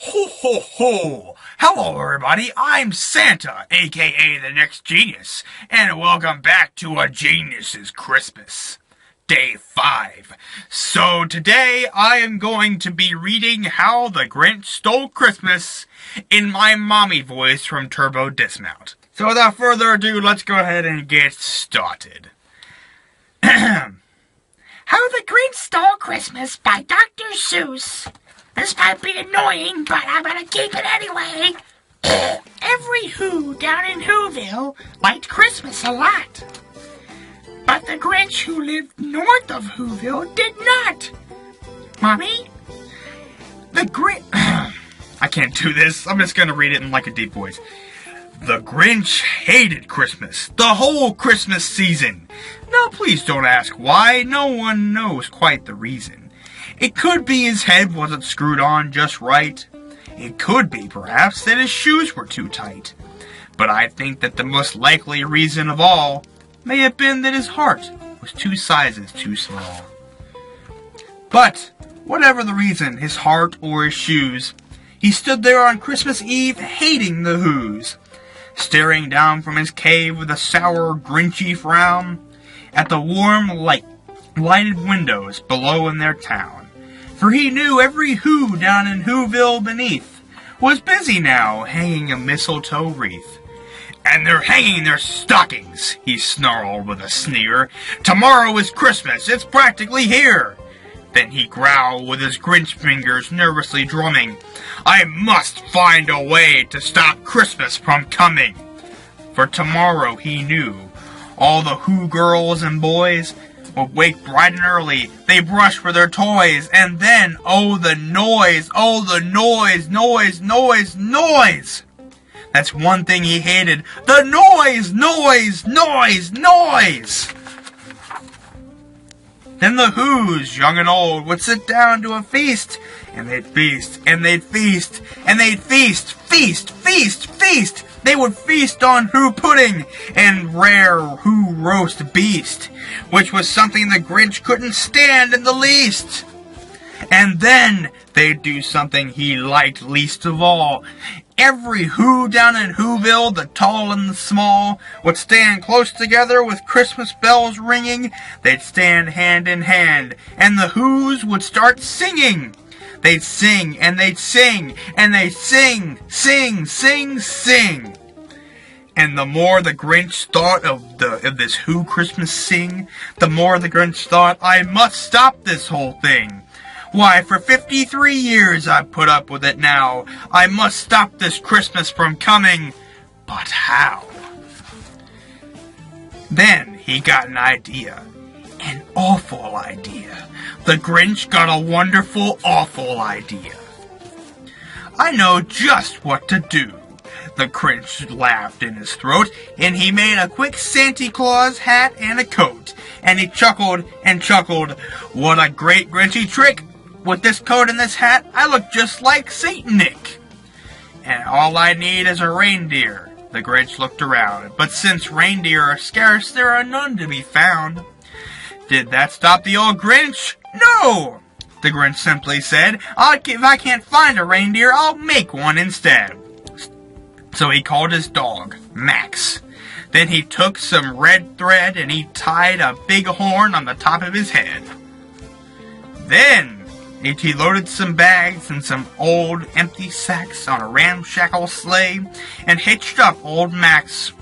Ho ho ho! Hello everybody, I'm Santa, aka the Next Genius, and welcome back to A Genius's Christmas. Day 5. So today I am going to be reading How the Grinch Stole Christmas in my mommy voice from Turbo Dismount. So without further ado, let's go ahead and get started. How the Grinch Stole Christmas by Dr. Seuss. This might be annoying, but I'm gonna keep it anyway. Every Who down in Whoville liked Christmas a lot. But the Grinch who lived north of Whoville did not. Mommy? The Grinch... I can't do this. I'm just gonna read it in like a deep voice. The Grinch hated Christmas, the whole Christmas season. Now please don't ask why, no one knows quite the reason. It could be his head wasn't screwed on just right. It could be, perhaps, that his shoes were too tight. But I think that the most likely reason of all may have been that his heart was 2 sizes too small. But, whatever the reason, his heart or his shoes, he stood there on Christmas Eve hating the Whos, staring down from his cave with a sour, grinchy frown at the warm, lighted windows below in their town. For he knew every Who down in Whoville beneath was busy now hanging a mistletoe wreath. And they're hanging their stockings, he snarled with a sneer. Tomorrow is Christmas, it's practically here. Then he growled with his Grinch fingers nervously drumming. I must find a way to stop Christmas from coming. For tomorrow, he knew, all the Who girls and boys would wake bright and early, they brush for their toys, and then, oh the noise, noise! That's one thing he hated, the noise! Then the Whos, young and old, would sit down to a feast, and they'd feast, and they'd feast, and they'd feast. They would feast on Who pudding and rare Who roast beast, which was something the Grinch couldn't stand in the least. And then they'd do something he liked least of all. Every Who down in Whoville, the tall and the small, would stand close together with Christmas bells ringing. They'd stand hand in hand, and the Whos would start singing. They'd sing, and they'd sing, and they'd sing. And the more the Grinch thought of this Who Christmas sing, the more the Grinch thought, I must stop this whole thing. Why, for 53 years I've put up with it now. I must stop this Christmas from coming. But how? Then he got an idea. An awful idea. The Grinch got a wonderful, awful idea. I know just what to do. The Grinch laughed in his throat, and he made a quick Santa Claus hat and a coat. And he chuckled and chuckled. What a great Grinchy trick! With this coat and this hat, I look just like Saint Nick. And all I need is a reindeer. The Grinch looked around, but since reindeer are scarce, there are none to be found. Did that stop the old Grinch? No! The Grinch simply said, if I can't find a reindeer, I'll make one instead. So he called his dog, Max. Then he took some red thread and he tied a big horn on the top of his head. Then he loaded some bags and some old empty sacks on a ramshackle sleigh and hitched up old Max.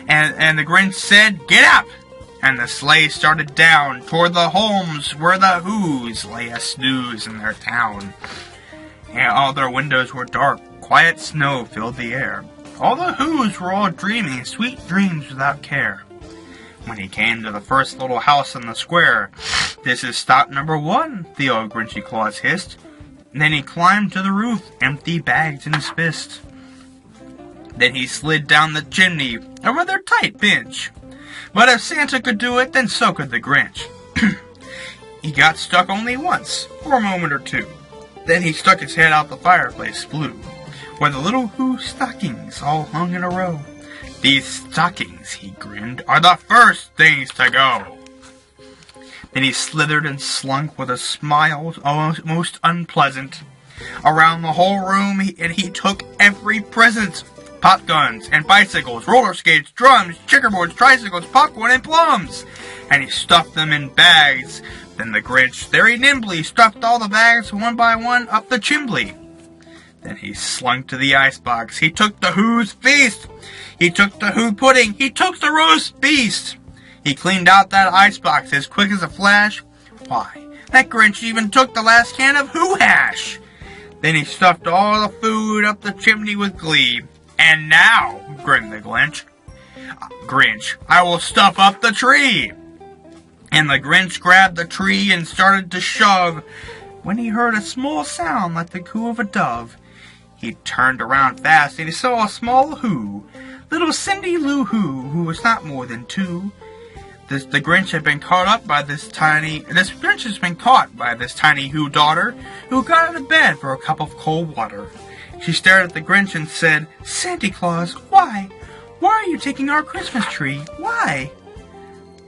And the Grinch said, get up! And the sleigh started down toward the homes where the Whos lay a snooze in their town. And all their windows were dark, quiet snow filled the air. All the Whos were all dreaming sweet dreams without care. When he came to the first little house in the square, this is stop number 1, the old Grinchy Claus hissed. Then he climbed to the roof, empty bags in his fist. Then he slid down the chimney, a rather tight bench. But if Santa could do it, then so could the Grinch. He got stuck only once, for a moment or two. Then he stuck his head out the fireplace flue, where the little Who stockings all hung in a row. These stockings, he grinned, are the first things to go. Then he slithered and slunk with a smile most unpleasant. around the whole room, and he took every present. Pop guns and bicycles, roller skates, drums, checkerboards, tricycles, popcorn, and plums. And he stuffed them in bags. Then the Grinch very nimbly stuffed all the bags one by one up the chimney. Then he slunk to the icebox. He took the Who's feast. He took the Who pudding. He took the roast beast. He cleaned out that icebox as quick as a flash. Why, that Grinch even took the last can of Who hash. Then he stuffed all the food up the chimney with glee. And now, grinned the Grinch, I will stuff up the tree. And the Grinch grabbed the tree and started to shove, when he heard a small sound like the coo of a dove. He turned around fast and he saw a small Who, little Cindy Lou Who was not more than 2. The Grinch has been caught by this tiny Who daughter, who got out of bed for a cup of cold water. She stared at the Grinch and said, Santa Claus, why? Why are you taking our Christmas tree? Why?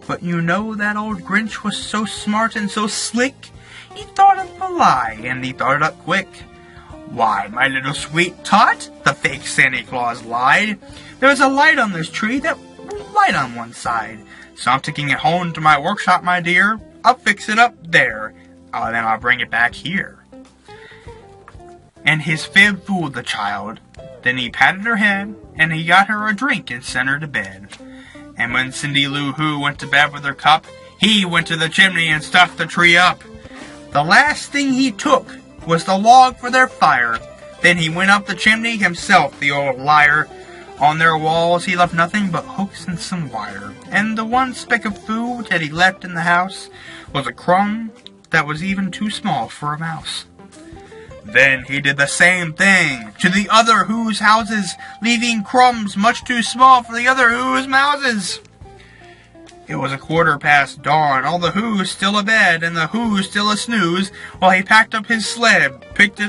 But you know that old Grinch was so smart and so slick, he thought of a lie, and he thought it up quick. Why, my little sweet tot, the fake Santa Claus lied. There's a light on this tree that will light on one side. So I'm taking it home to my workshop, my dear. I'll fix it up there. Then I'll bring it back here. And his fib fooled the child. Then he patted her head, and he got her a drink and sent her to bed. And when Cindy Lou Who went to bed with her cup, he went to the chimney and stuffed the tree up. The last thing he took was the log for their fire. Then he went up the chimney himself, the old liar. On their walls he left nothing but hooks and some wire. And the one speck of food that he left in the house was a crumb that was even too small for a mouse. Then he did the same thing to the other Who's houses, leaving crumbs much too small for the other Who's mouses. It was 15:15 dawn, all the Who's still abed, and the Who's still a snooze, while he packed up his sled, packed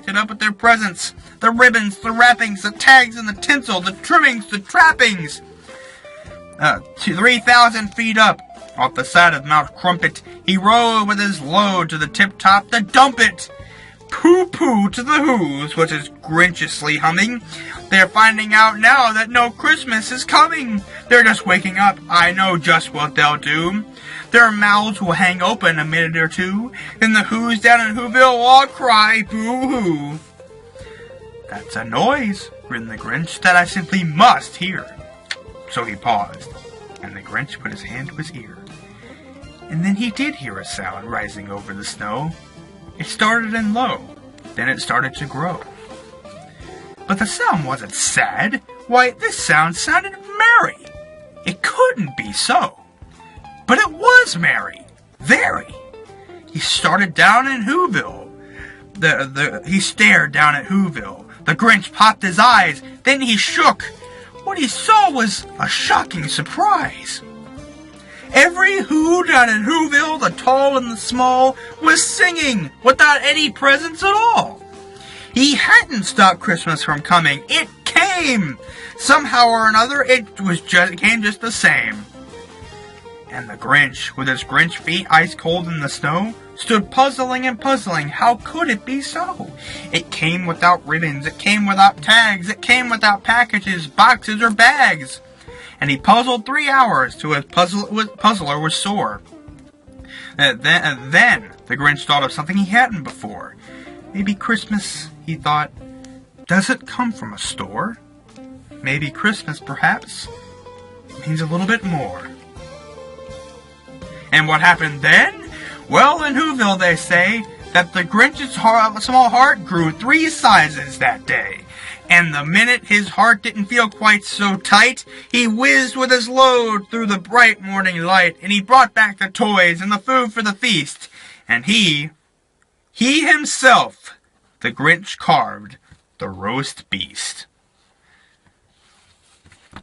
it up with their presents, the ribbons, the wrappings, the tags and the tinsel, the trimmings, the trappings. 3,000 feet up, off the side of Mount Crumpet, he rode with his load to the tip-top to dump it. Pooh-pooh to the Who's, was his Grinchiously humming. They're finding out now that no Christmas is coming. They're just waking up. I know just what they'll do. Their mouths will hang open a minute or two. Then the Who's down in Whoville will all cry, boo-hoo. That's a noise, grinned the Grinch, that I simply must hear. So he paused, and the Grinch put his hand to his ear. And then he did hear a sound rising over the snow. It started in low, then it started to grow. But the sound wasn't sad. Why, this sound sounded merry. It couldn't be so. But it was merry. Very. He started down in Whoville. He stared down at Whoville. The Grinch popped his eyes. Then he shook. What he saw was a shocking surprise. Every Who down in Whoville, the tall and the small, was singing without any presents at all. He hadn't stopped Christmas from coming. It came! Somehow or another, it came just the same. And the Grinch, with his Grinch feet ice cold in the snow, stood puzzling and puzzling. How could it be so? It came without ribbons, it came without tags, it came without packages, boxes, or bags. And he puzzled 3 hours till his puzzler was sore. Then the Grinch thought of something he hadn't before. Maybe Christmas, he thought, doesn't come from a store. Maybe Christmas, perhaps, means a little bit more. And what happened then? Well, in Whoville they say that the Grinch's small heart grew 3 sizes that day. And the minute his heart didn't feel quite so tight, he whizzed with his load through the bright morning light, and he brought back the toys and the food for the feast. And he himself, the Grinch, carved the roast beast.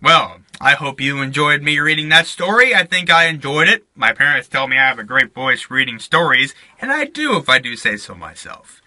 Well, I hope you enjoyed me reading that story. I think I enjoyed it. My parents tell me I have a great voice reading stories, and I do if I do say so myself.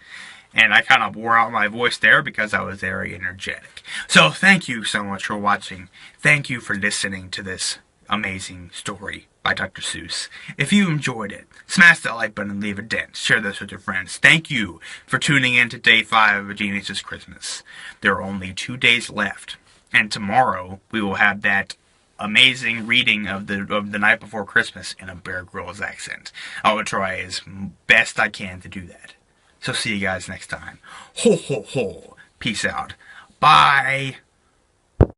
And I kind of wore out my voice there because I was very energetic. So thank you so much for watching. Thank you for listening to this amazing story. by Dr. Seuss. If you enjoyed it, smash that like button and leave a dent. Share this with your friends. Thank you for tuning in to Day 5 of Genius' Christmas. There are only 2 days left, and tomorrow we will have that amazing reading of the Night Before Christmas in a Bear Grylls accent. I will try as best I can to do that. So see you guys next time. Ho ho ho. Peace out. Bye.